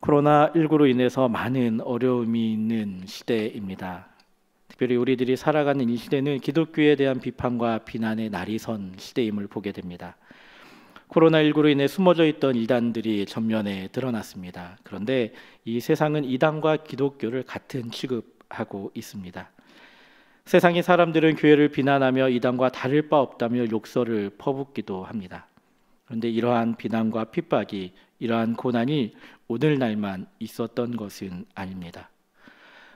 코로나19로 인해서 많은 어려움이 있는 시대입니다. 특별히 우리들이 살아가는 이 시대는 기독교에 대한 비판과 비난의 날이 선 시대임을 보게 됩니다. 코로나19로 인해 숨어져 있던 이단들이 전면에 드러났습니다. 그런데 이 세상은 이단과 기독교를 같은 취급하고 있습니다. 세상의 사람들은 교회를 비난하며 이단과 다를 바 없다며 욕설을 퍼붓기도 합니다. 그런데 이러한 비난과 핍박이, 이러한 고난이 오늘날만 있었던 것은 아닙니다.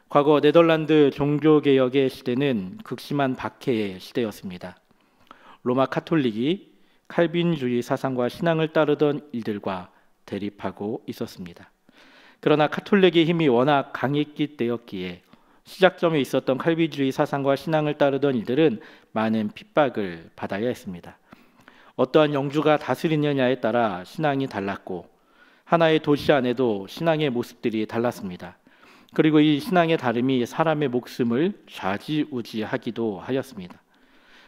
과거 네덜란드 종교개혁의 시대는 극심한 박해의 시대였습니다. 로마 카톨릭이 칼빈주의 사상과 신앙을 따르던 이들과 대립하고 있었습니다. 그러나 카톨릭의 힘이 워낙 강했기 때였기에 시작점에 있었던 칼빈주의 사상과 신앙을 따르던 이들은 많은 핍박을 받아야 했습니다. 어떠한 영주가 다스리느냐에 따라 신앙이 달랐고, 하나의 도시 안에도 신앙의 모습들이 달랐습니다. 그리고 이 신앙의 다름이 사람의 목숨을 좌지우지하기도 하였습니다.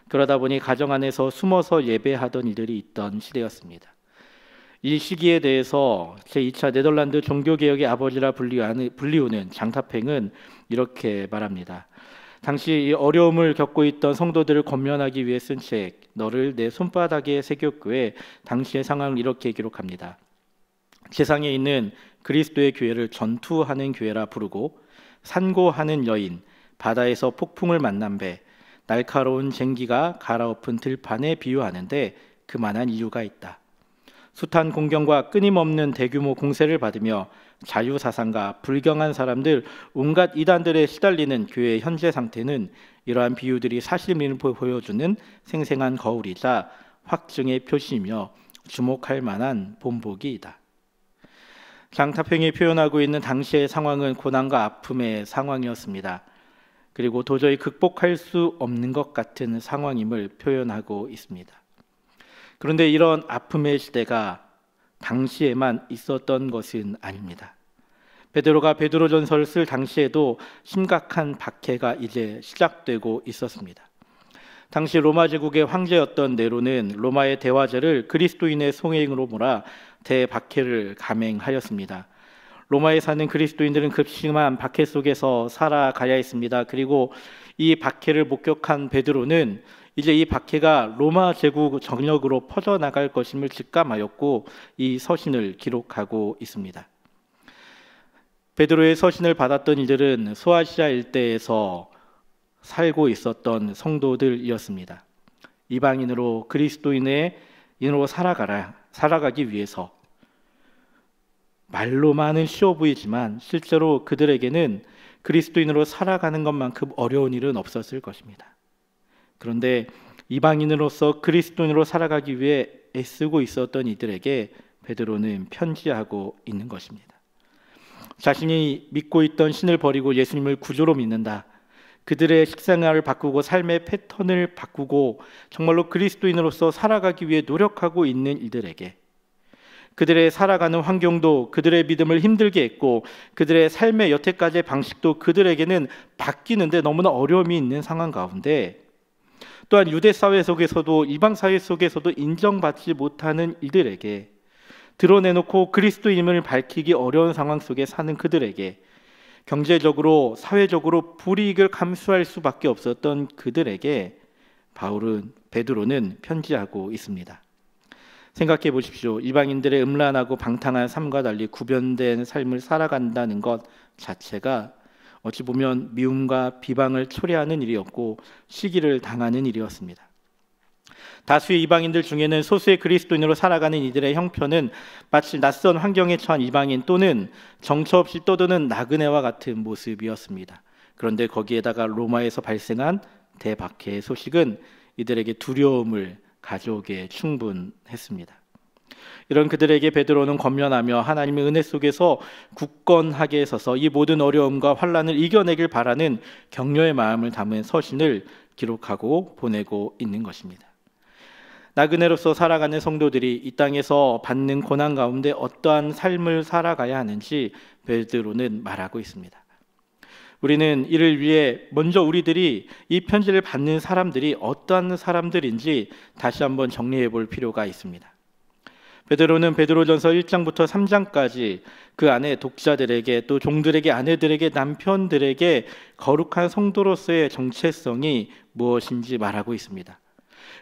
그러다 보니 가정 안에서 숨어서 예배하던 이들이 있던 시대였습니다. 이 시기에 대해서 제2차 네덜란드 종교개혁의 아버지라 불리우는 장타팽은 이렇게 말합니다. 당시 이 어려움을 겪고 있던 성도들을 권면하기 위해 쓴 책 너를 내 손바닥에 새겼고에 당시의 상황을 이렇게 기록합니다. 세상에 있는 그리스도의 교회를 전투하는 교회라 부르고, 산고하는 여인, 바다에서 폭풍을 만난 배, 날카로운 쟁기가 갈아엎은 들판에 비유하는데 그만한 이유가 있다. 숱한 공경과 끊임없는 대규모 공세를 받으며 자유사상가, 불경한 사람들, 온갖 이단들에 시달리는 교회의 현재 상태는 이러한 비유들이 사실임을 보여주는 생생한 거울이자 확증의 표시이며 주목할 만한 본보기이다. 장타평이 표현하고 있는 당시의 상황은 고난과 아픔의 상황이었습니다. 그리고 도저히 극복할 수 없는 것 같은 상황임을 표현하고 있습니다. 그런데 이런 아픔의 시대가 당시에만 있었던 것은 아닙니다. 베드로가 베드로전서를 쓸 당시에도 심각한 박해가 이제 시작되고 있었습니다. 당시 로마 제국의 황제였던 네로는 로마의 대화제를 그리스도인의 송행으로 몰아 대박해를 감행하였습니다. 로마에 사는 그리스도인들은 급심한 박해 속에서 살아가야 했습니다. 그리고 이 박해를 목격한 베드로는 이제 이 박해가 로마 제국 전역으로 퍼져나갈 것임을 직감하였고 이 서신을 기록하고 있습니다. 베드로의 서신을 받았던 이들은 소아시아 일대에서 살고 있었던 성도들이었습니다. 이방인으로 그리스도인으로 살아가기 위해서 말로만은 쉬워 보이지만 실제로 그들에게는 그리스도인으로 살아가는 것만큼 어려운 일은 없었을 것입니다. 그런데 이방인으로서 그리스도인으로 살아가기 위해 애쓰고 있었던 이들에게 베드로는 편지하고 있는 것입니다. 자신이 믿고 있던 신을 버리고 예수님을 구주로 믿는다. 그들의 식생활을 바꾸고 삶의 패턴을 바꾸고 정말로 그리스도인으로서 살아가기 위해 노력하고 있는 이들에게, 그들의 살아가는 환경도 그들의 믿음을 힘들게 했고 그들의 삶의 여태까지의 방식도 그들에게는 바뀌는데 너무나 어려움이 있는 상황 가운데, 또한 유대 사회 속에서도 이방 사회 속에서도 인정받지 못하는 이들에게, 드러내놓고 그리스도임을 밝히기 어려운 상황 속에 사는 그들에게, 경제적으로 사회적으로 불이익을 감수할 수밖에 없었던 그들에게 베드로는 편지하고 있습니다. 생각해 보십시오. 이방인들의 음란하고 방탕한 삶과 달리 구별된 삶을 살아간다는 것 자체가 어찌 보면 미움과 비방을 초래하는 일이었고 시기를 당하는 일이었습니다. 다수의 이방인들 중에는 소수의 그리스도인으로 살아가는 이들의 형편은 마치 낯선 환경에 처한 이방인 또는 정처 없이 떠도는 나그네와 같은 모습이었습니다. 그런데 거기에다가 로마에서 발생한 대박해의 소식은 이들에게 두려움을 가져오기에 충분했습니다. 이런 그들에게 베드로는 권면하며 하나님의 은혜 속에서 굳건하게 서서 이 모든 어려움과 환난을 이겨내길 바라는 격려의 마음을 담은 서신을 기록하고 보내고 있는 것입니다. 나그네로서 살아가는 성도들이 이 땅에서 받는 고난 가운데 어떠한 삶을 살아가야 하는지 베드로는 말하고 있습니다. 우리는 이를 위해 먼저 우리들이 이 편지를 받는 사람들이 어떠한 사람들인지 다시 한번 정리해 볼 필요가 있습니다. 베드로는 베드로전서 1장부터 3장까지 그 안에 독자들에게 또 종들에게 아내들에게 남편들에게 거룩한 성도로서의 정체성이 무엇인지 말하고 있습니다.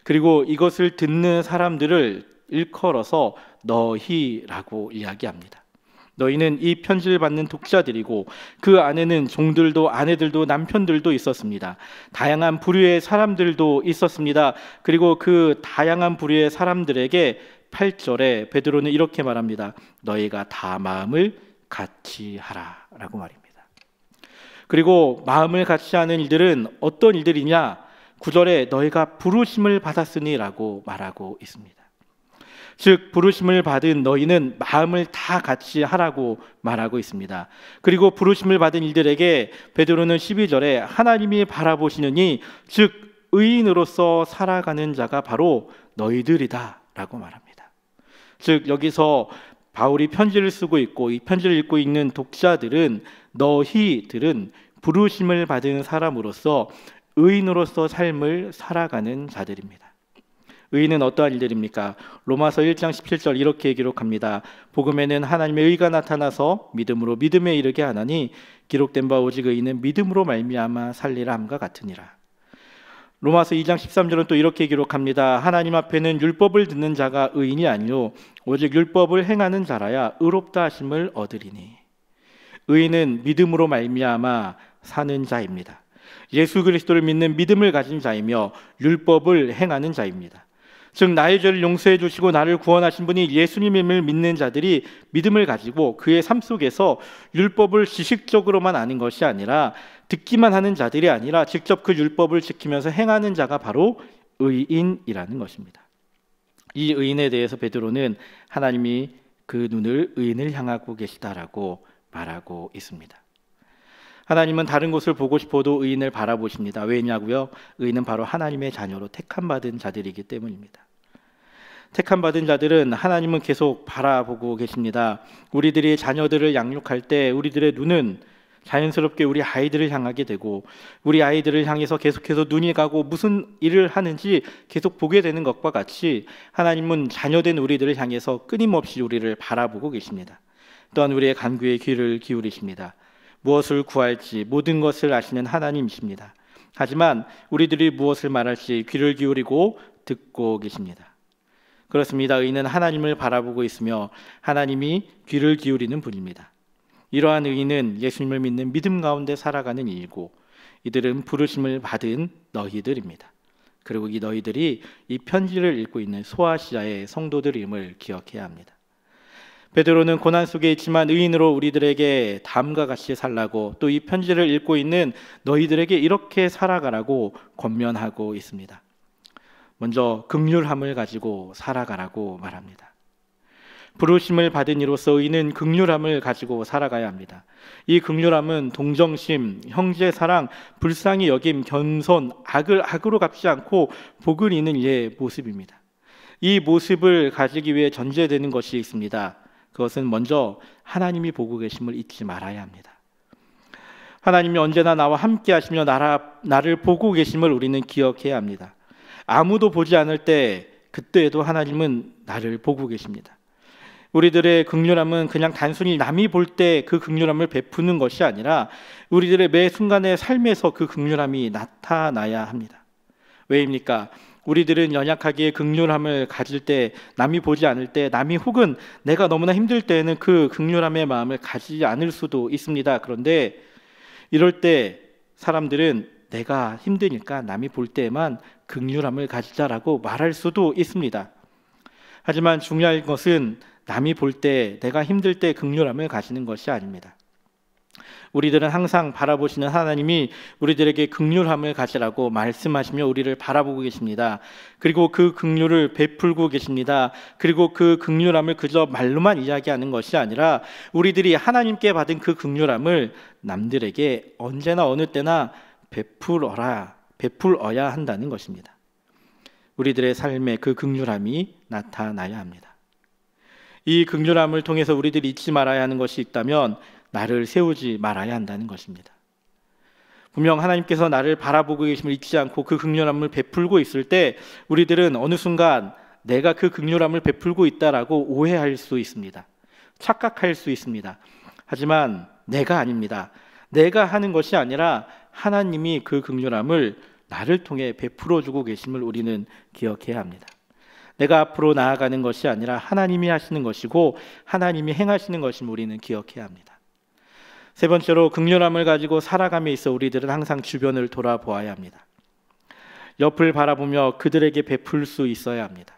그리고 이것을 듣는 사람들을 일컬어서 너희라고 이야기합니다. 너희는 이 편지를 받는 독자들이고 그 안에는 종들도 아내들도 남편들도 있었습니다. 다양한 부류의 사람들도 있었습니다. 그리고 그 다양한 부류의 사람들에게 8절에 베드로는 이렇게 말합니다. 너희가 다 마음을 같이 하라 라고 말입니다. 그리고 마음을 같이 하는 일들은 어떤 일들이냐? 9절에 너희가 부르심을 받았으니 라고 말하고 있습니다. 즉 부르심을 받은 너희는 마음을 다 같이 하라고 말하고 있습니다. 그리고 부르심을 받은 이들에게 베드로는 12절에 하나님이 바라보시느니 즉 의인으로서 살아가는 자가 바로 너희들이다 라고 말합니다. 즉 여기서 바울이 편지를 쓰고 있고 이 편지를 읽고 있는 독자들은 너희들은 부르심을 받은 사람으로서 의인으로서 삶을 살아가는 자들입니다. 의인은 어떠한 일들입니까? 로마서 1장 17절 이렇게 기록합니다. 복음에는 하나님의 의가 나타나서 믿음으로 믿음에 이르게 하나니 기록된 바 오직 의인은 믿음으로 말미암아 살리라 함과 같으니라. 로마서 2장 13절은 또 이렇게 기록합니다. 하나님 앞에는 율법을 듣는 자가 의인이 아니요 오직 율법을 행하는 자라야 의롭다 하심을 얻으리니. 의인은 믿음으로 말미암아 사는 자입니다. 예수 그리스도를 믿는 믿음을 가진 자이며 율법을 행하는 자입니다. 즉 나의 죄를 용서해 주시고 나를 구원하신 분이 예수님을 믿는 자들이 믿음을 가지고 그의 삶 속에서 율법을 지식적으로만 아는 것이 아니라 듣기만 하는 자들이 아니라 직접 그 율법을 지키면서 행하는 자가 바로 의인이라는 것입니다. 이 의인에 대해서 베드로는 하나님이 그 눈을 의인을 향하고 계시다라고 말하고 있습니다. 하나님은 다른 곳을 보고 싶어도 의인을 바라보십니다. 왜냐고요? 의인은 바로 하나님의 자녀로 택함받은 자들이기 때문입니다. 택함받은 자들은 하나님은 계속 바라보고 계십니다. 우리들이 자녀들을 양육할 때 우리들의 눈은 자연스럽게 우리 아이들을 향하게 되고 우리 아이들을 향해서 계속해서 눈이 가고 무슨 일을 하는지 계속 보게 되는 것과 같이 하나님은 자녀된 우리들을 향해서 끊임없이 우리를 바라보고 계십니다. 또한 우리의 간구에 귀를 기울이십니다. 무엇을 구할지 모든 것을 아시는 하나님이십니다. 하지만 우리들이 무엇을 말할지 귀를 기울이고 듣고 계십니다. 그렇습니다. 의인은 하나님을 바라보고 있으며 하나님이 귀를 기울이는 분입니다. 이러한 의인은 예수님을 믿는 믿음 가운데 살아가는 이이고 이들은 부르심을 받은 너희들입니다. 그리고 이 너희들이 이 편지를 읽고 있는 소아시아의 성도들임을 기억해야 합니다. 베드로는 고난 속에 있지만 의인으로 우리들에게 다음과 같이 살라고 또 이 편지를 읽고 있는 너희들에게 이렇게 살아가라고 권면하고 있습니다. 먼저 긍휼함을 가지고 살아가라고 말합니다. 부르심을 받은 이로써 의인은 긍휼함을 가지고 살아가야 합니다. 이 긍휼함은 동정심, 형제 사랑, 불쌍히 여김, 겸손, 악을 악으로 갚지 않고 복을 잇는 이의 모습입니다. 이 모습을 가지기 위해 전제되는 것이 있습니다. 그것은 먼저 하나님이 보고 계심을 잊지 말아야 합니다. 하나님이 언제나 나와 함께 하시며 나를 보고 계심을 우리는 기억해야 합니다. 아무도 보지 않을 때 그때에도 하나님은 나를 보고 계십니다. 우리들의 긍휼함은 그냥 단순히 남이 볼 때 그 긍휼함을 베푸는 것이 아니라 우리들의 매 순간의 삶에서 그 긍휼함이 나타나야 합니다. 왜입니까? 우리들은 연약하기에 긍휼함을 가질 때, 남이 보지 않을 때, 남이 혹은 내가 너무나 힘들 때에는 그 긍휼함의 마음을 가지지 않을 수도 있습니다. 그런데 이럴 때 사람들은 내가 힘드니까 남이 볼 때에만 긍휼함을 가지자라고 말할 수도 있습니다. 하지만 중요한 것은 남이 볼 때, 내가 힘들 때 긍휼함을 가지는 것이 아닙니다. 우리들은 항상 바라보시는 하나님이 우리들에게 긍휼함을 가지라고 말씀하시며 우리를 바라보고 계십니다. 그리고 그 긍휼을 베풀고 계십니다. 그리고 그 긍휼함을 그저 말로만 이야기하는 것이 아니라 우리들이 하나님께 받은 그 긍휼함을 남들에게 언제나 어느 때나 베풀어야 한다는 것입니다. 우리들의 삶에 그 긍휼함이 나타나야 합니다. 이 긍휼함을 통해서 우리들이 잊지 말아야 하는 것이 있다면 나를 세우지 말아야 한다는 것입니다. 분명 하나님께서 나를 바라보고 계심을 잊지 않고 그 긍휼함을 베풀고 있을 때 우리들은 어느 순간 내가 그 긍휼함을 베풀고 있다라고 오해할 수 있습니다. 착각할 수 있습니다. 하지만 내가 아닙니다. 내가 하는 것이 아니라 하나님이 그 긍휼함을 나를 통해 베풀어 주고 계심을 우리는 기억해야 합니다. 내가 앞으로 나아가는 것이 아니라 하나님이 하시는 것이고 하나님이 행하시는 것임을 우리는 기억해야 합니다. 세 번째로, 긍휼함을 가지고 살아감에 있어 우리들은 항상 주변을 돌아보아야 합니다. 옆을 바라보며 그들에게 베풀 수 있어야 합니다.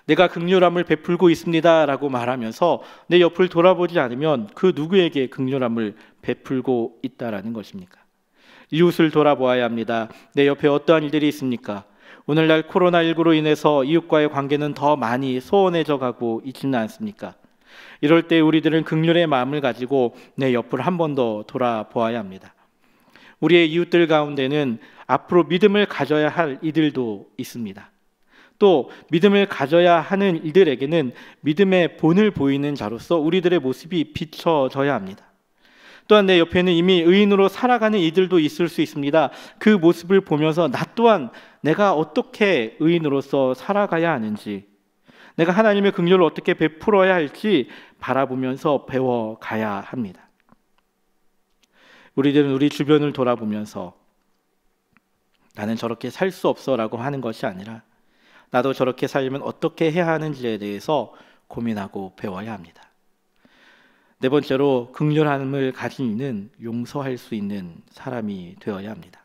내가 긍휼함을 베풀고 있습니다 라고 말하면서 내 옆을 돌아보지 않으면 그 누구에게 긍휼함을 베풀고 있다라는 것입니까? 이웃을 돌아보아야 합니다. 내 옆에 어떠한 일들이 있습니까? 오늘날 코로나19로 인해서 이웃과의 관계는 더 많이 소원해져 가고 있지는 않습니까? 이럴 때 우리들은 긍휼의 마음을 가지고 내 옆을 한 번 더 돌아보아야 합니다. 우리의 이웃들 가운데는 앞으로 믿음을 가져야 할 이들도 있습니다. 또 믿음을 가져야 하는 이들에게는 믿음의 본을 보이는 자로서 우리들의 모습이 비춰져야 합니다. 또한 내 옆에는 이미 의인으로 살아가는 이들도 있을 수 있습니다. 그 모습을 보면서 나 또한 내가 어떻게 의인으로서 살아가야 하는지, 내가 하나님의 긍휼을 어떻게 베풀어야 할지 바라보면서 배워가야 합니다. 우리들은 우리 주변을 돌아보면서 나는 저렇게 살 수 없어라고 하는 것이 아니라 나도 저렇게 살려면 어떻게 해야 하는지에 대해서 고민하고 배워야 합니다. 네 번째로, 긍휼함을 가진 이는 용서할 수 있는 사람이 되어야 합니다.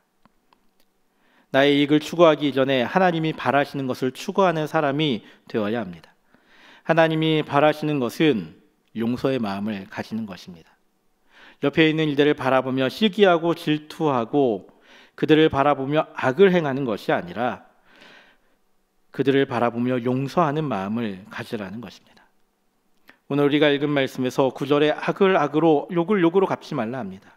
나의 이익을 추구하기 이전에 하나님이 바라시는 것을 추구하는 사람이 되어야 합니다. 하나님이 바라시는 것은 용서의 마음을 가지는 것입니다. 옆에 있는 이들을 바라보며 시기하고 질투하고 그들을 바라보며 악을 행하는 것이 아니라 그들을 바라보며 용서하는 마음을 가지라는 것입니다. 오늘 우리가 읽은 말씀에서 9절에 악을 악으로 욕을 욕으로 갚지 말라 합니다.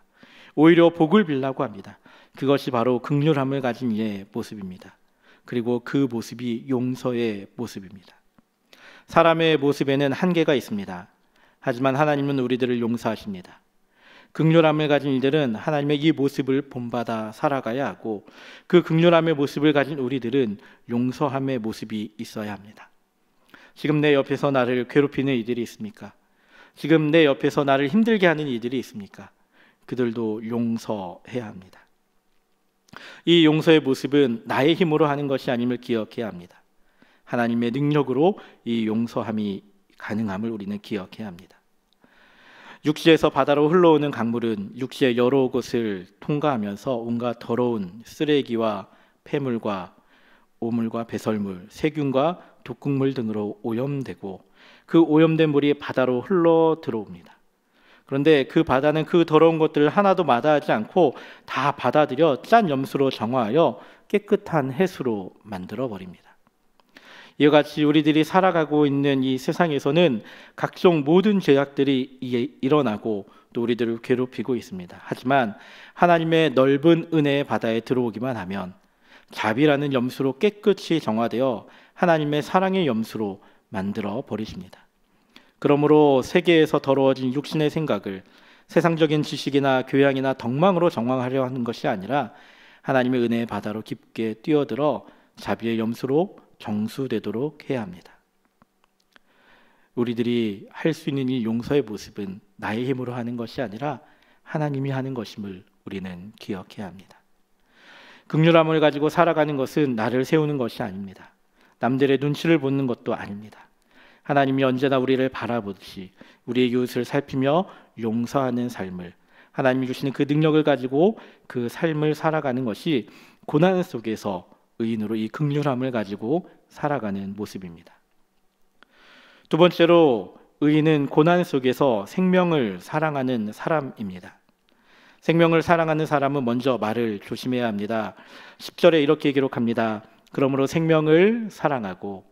오히려 복을 빌라고 합니다. 그것이 바로 긍휼함을 가진 이의 모습입니다. 그리고 그 모습이 용서의 모습입니다. 사람의 모습에는 한계가 있습니다. 하지만 하나님은 우리들을 용서하십니다. 긍휼함을 가진 이들은 하나님의 이 모습을 본받아 살아가야 하고 그 긍휼함의 모습을 가진 우리들은 용서함의 모습이 있어야 합니다. 지금 내 옆에서 나를 괴롭히는 이들이 있습니까? 지금 내 옆에서 나를 힘들게 하는 이들이 있습니까? 그들도 용서해야 합니다. 이 용서의 모습은 나의 힘으로 하는 것이 아님을 기억해야 합니다. 하나님의 능력으로 이 용서함이 가능함을 우리는 기억해야 합니다. 육지에서 바다로 흘러오는 강물은 육지의 여러 곳을 통과하면서 온갖 더러운 쓰레기와 폐물과 오물과 배설물, 세균과 독극물 등으로 오염되고 그 오염된 물이 바다로 흘러 들어옵니다. 그런데 그 바다는 그 더러운 것들을 하나도 마다하지 않고 다 받아들여 짠 염수로 정화하여 깨끗한 해수로 만들어 버립니다. 이와 같이 우리들이 살아가고 있는 이 세상에서는 각종 모든 죄악들이 일어나고 또 우리들을 괴롭히고 있습니다. 하지만 하나님의 넓은 은혜의 바다에 들어오기만 하면 자비라는 염수로 깨끗이 정화되어 하나님의 사랑의 염수로 만들어 버리십니다. 그러므로 세계에서 더러워진 육신의 생각을 세상적인 지식이나 교양이나 덕망으로 정화하려 하는 것이 아니라 하나님의 은혜의 바다로 깊게 뛰어들어 자비의 염수로 정수되도록 해야 합니다. 우리들이 할 수 있는 이 용서의 모습은 나의 힘으로 하는 것이 아니라 하나님이 하는 것임을 우리는 기억해야 합니다. 긍휼함을 가지고 살아가는 것은 나를 세우는 것이 아닙니다. 남들의 눈치를 보는 것도 아닙니다. 하나님이 언제나 우리를 바라보듯이 우리의 이웃을 살피며 용서하는 삶을, 하나님이 주시는 그 능력을 가지고 그 삶을 살아가는 것이 고난 속에서 의인으로 이 긍휼함을 가지고 살아가는 모습입니다. 두 번째로, 의인은 고난 속에서 생명을 사랑하는 사람입니다. 생명을 사랑하는 사람은 먼저 말을 조심해야 합니다. 10절에 이렇게 기록합니다. 그러므로 생명을 사랑하고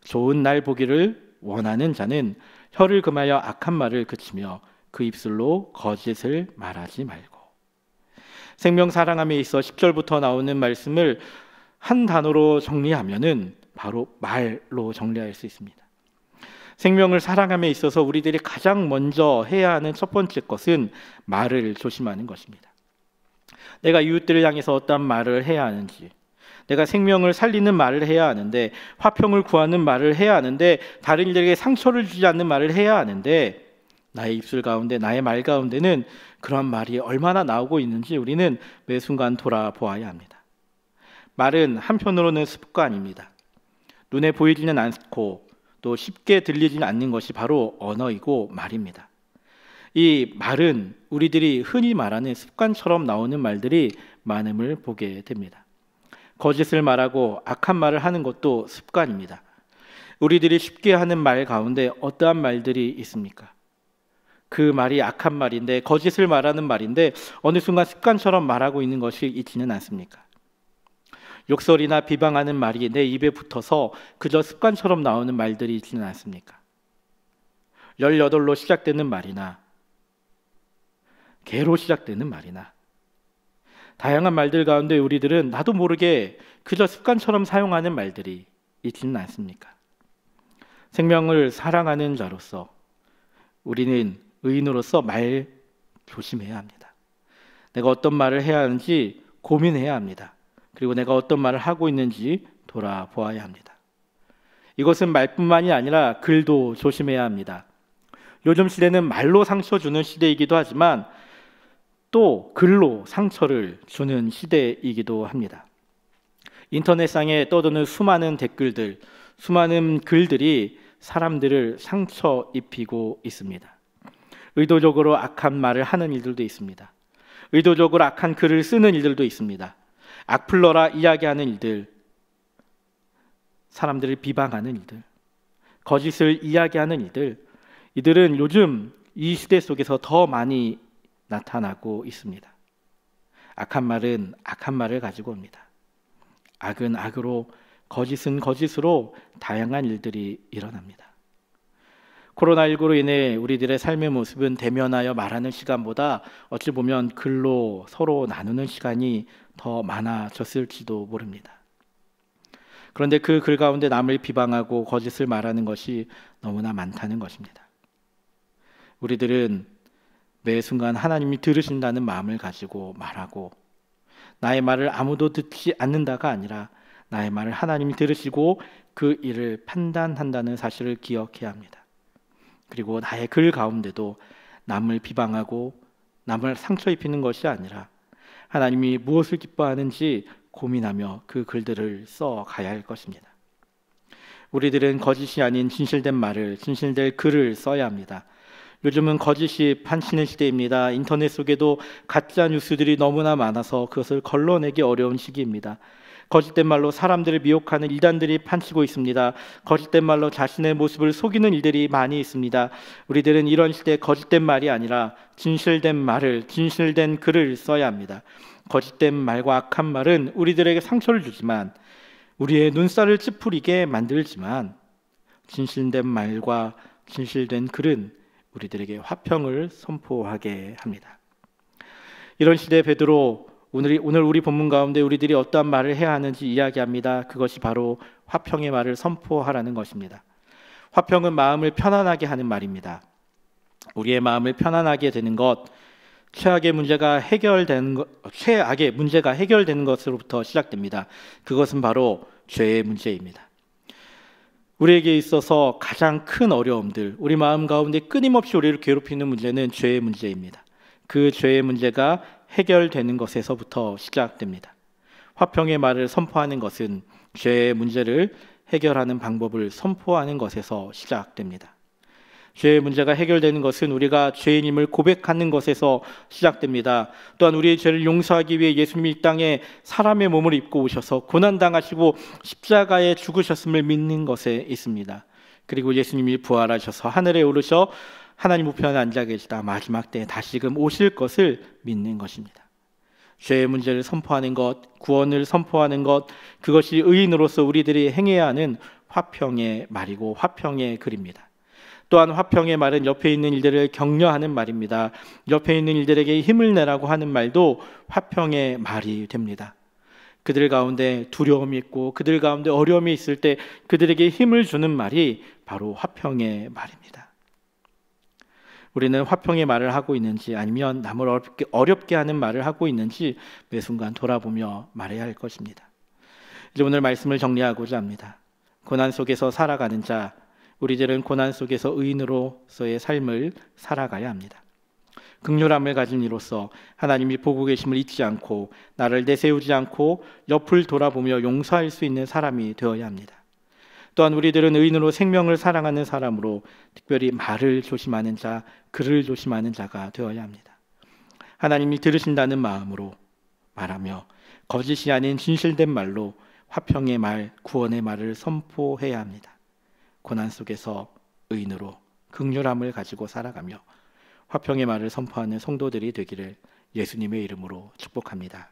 좋은 날 보기를 원하는 자는 혀를 금하여 악한 말을 그치며 그 입술로 거짓을 말하지 말고. 생명 사랑함에 있어 10절부터 나오는 말씀을 한 단어로 정리하면은 바로 말로 정리할 수 있습니다. 생명을 사랑함에 있어서 우리들이 가장 먼저 해야 하는 첫 번째 것은 말을 조심하는 것입니다. 내가 이웃들을 향해서 어떠한 말을 해야 하는지, 내가 생명을 살리는 말을 해야 하는데, 화평을 구하는 말을 해야 하는데, 다른 이들에게 상처를 주지 않는 말을 해야 하는데, 나의 입술 가운데, 나의 말 가운데는 그런 말이 얼마나 나오고 있는지 우리는 매 순간 돌아보아야 합니다. 말은 한편으로는 습관입니다. 눈에 보이지는 않고 또 쉽게 들리지는 않는 것이 바로 언어이고 말입니다. 이 말은 우리들이 흔히 말하는 습관처럼 나오는 말들이 많음을 보게 됩니다. 거짓을 말하고 악한 말을 하는 것도 습관입니다. 우리들이 쉽게 하는 말 가운데 어떠한 말들이 있습니까? 그 말이 악한 말인데, 거짓을 말하는 말인데 어느 순간 습관처럼 말하고 있는 것이 있지는 않습니까? 욕설이나 비방하는 말이 내 입에 붙어서 그저 습관처럼 나오는 말들이 있지는 않습니까? 18로 시작되는 말이나 개로 시작되는 말이나 다양한 말들 가운데 우리들은 나도 모르게 그저 습관처럼 사용하는 말들이 있지는 않습니까? 생명을 사랑하는 자로서 우리는 의인으로서 말 조심해야 합니다. 내가 어떤 말을 해야 하는지 고민해야 합니다. 그리고 내가 어떤 말을 하고 있는지 돌아보아야 합니다. 이것은 말뿐만이 아니라 글도 조심해야 합니다. 요즘 시대는 말로 상처 주는 시대이기도 하지만 또 글로 상처를 주는 시대이기도 합니다. 인터넷상에 떠도는 수많은 댓글들, 수많은 글들이 사람들을 상처 입히고 있습니다. 의도적으로 악한 말을 하는 일들도 있습니다. 의도적으로 악한 글을 쓰는 일들도 있습니다. 악플러라 이야기하는 일들, 사람들을 비방하는 일들, 거짓을 이야기하는 일들, 이들은 요즘 이 시대 속에서 더 많이 나타나고 있습니다. 악한 말은 악한 말을 가지고 옵니다. 악은 악으로, 거짓은 거짓으로 다양한 일들이 일어납니다. 코로나19로 인해 우리들의 삶의 모습은 대면하여 말하는 시간보다 어찌 보면 글로 서로 나누는 시간이 더 많아졌을지도 모릅니다. 그런데 그 글 가운데 남을 비방하고 거짓을 말하는 것이 너무나 많다는 것입니다. 우리들은 매 순간 하나님이 들으신다는 마음을 가지고 말하고, 나의 말을 아무도 듣지 않는다가 아니라 나의 말을 하나님이 들으시고 그 일을 판단한다는 사실을 기억해야 합니다. 그리고 나의 글 가운데도 남을 비방하고 남을 상처 입히는 것이 아니라 하나님이 무엇을 기뻐하는지 고민하며 그 글들을 써가야 할 것입니다. 우리들은 거짓이 아닌 진실된 말을, 진실된 글을 써야 합니다. 요즘은 거짓이 판치는 시대입니다. 인터넷 속에도 가짜 뉴스들이 너무나 많아서 그것을 걸러내기 어려운 시기입니다. 거짓된 말로 사람들을 미혹하는 이단들이 판치고 있습니다. 거짓된 말로 자신의 모습을 속이는 일들이 많이 있습니다. 우리들은 이런 시대에 거짓된 말이 아니라 진실된 말을, 진실된 글을 써야 합니다. 거짓된 말과 악한 말은 우리들에게 상처를 주지만, 우리의 눈살을 찌푸리게 만들지만, 진실된 말과 진실된 글은 우리들에게 화평을 선포하게 합니다. 이런 시대에 베드로 오늘 우리 본문 가운데 우리들이 어떠한 말을 해야 하는지 이야기합니다. 그것이 바로 화평의 말을 선포하라는 것입니다. 화평은 마음을 편안하게 하는 말입니다. 우리의 마음을 편안하게 되는 것, 최악의 문제가 해결되는 것으로부터 시작됩니다. 그것은 바로 죄의 문제입니다. 우리에게 있어서 가장 큰 어려움들, 우리 마음 가운데 끊임없이 우리를 괴롭히는 문제는 죄의 문제입니다. 그 죄의 문제가 해결되는 것에서부터 시작됩니다. 화평의 말을 선포하는 것은 죄의 문제를 해결하는 방법을 선포하는 것에서 시작됩니다. 죄의 문제가 해결되는 것은 우리가 죄인임을 고백하는 것에서 시작됩니다. 또한 우리의 죄를 용서하기 위해 예수님이 이 땅에 사람의 몸을 입고 오셔서 고난당하시고 십자가에 죽으셨음을 믿는 것에 있습니다. 그리고 예수님이 부활하셔서 하늘에 오르셔 하나님 우편에 앉아 계시다 마지막 때에 다시금 오실 것을 믿는 것입니다. 죄의 문제를 선포하는 것, 구원을 선포하는 것, 그것이 의인으로서 우리들이 행해야 하는 화평의 말이고 화평의 글입니다. 또한 화평의 말은 옆에 있는 일들을 격려하는 말입니다. 옆에 있는 일들에게 힘을 내라고 하는 말도 화평의 말이 됩니다. 그들 가운데 두려움이 있고 그들 가운데 어려움이 있을 때 그들에게 힘을 주는 말이 바로 화평의 말입니다. 우리는 화평의 말을 하고 있는지 아니면 남을 어렵게 하는 말을 하고 있는지 매 순간 돌아보며 말해야 할 것입니다. 이제 오늘 말씀을 정리하고자 합니다. 고난 속에서 살아가는 자, 우리들은 고난 속에서 의인으로서의 삶을 살아가야 합니다. 긍휼함을 가진 이로써 하나님이 보고 계심을 잊지 않고 나를 내세우지 않고 옆을 돌아보며 용서할 수 있는 사람이 되어야 합니다. 또한 우리들은 의인으로 생명을 사랑하는 사람으로 특별히 말을 조심하는 자, 글을 조심하는 자가 되어야 합니다. 하나님이 들으신다는 마음으로 말하며 거짓이 아닌 진실된 말로 화평의 말, 구원의 말을 선포해야 합니다. 고난 속에서 의인으로 긍휼함을 가지고 살아가며 화평의 말을 선포하는 성도들이 되기를 예수님의 이름으로 축복합니다.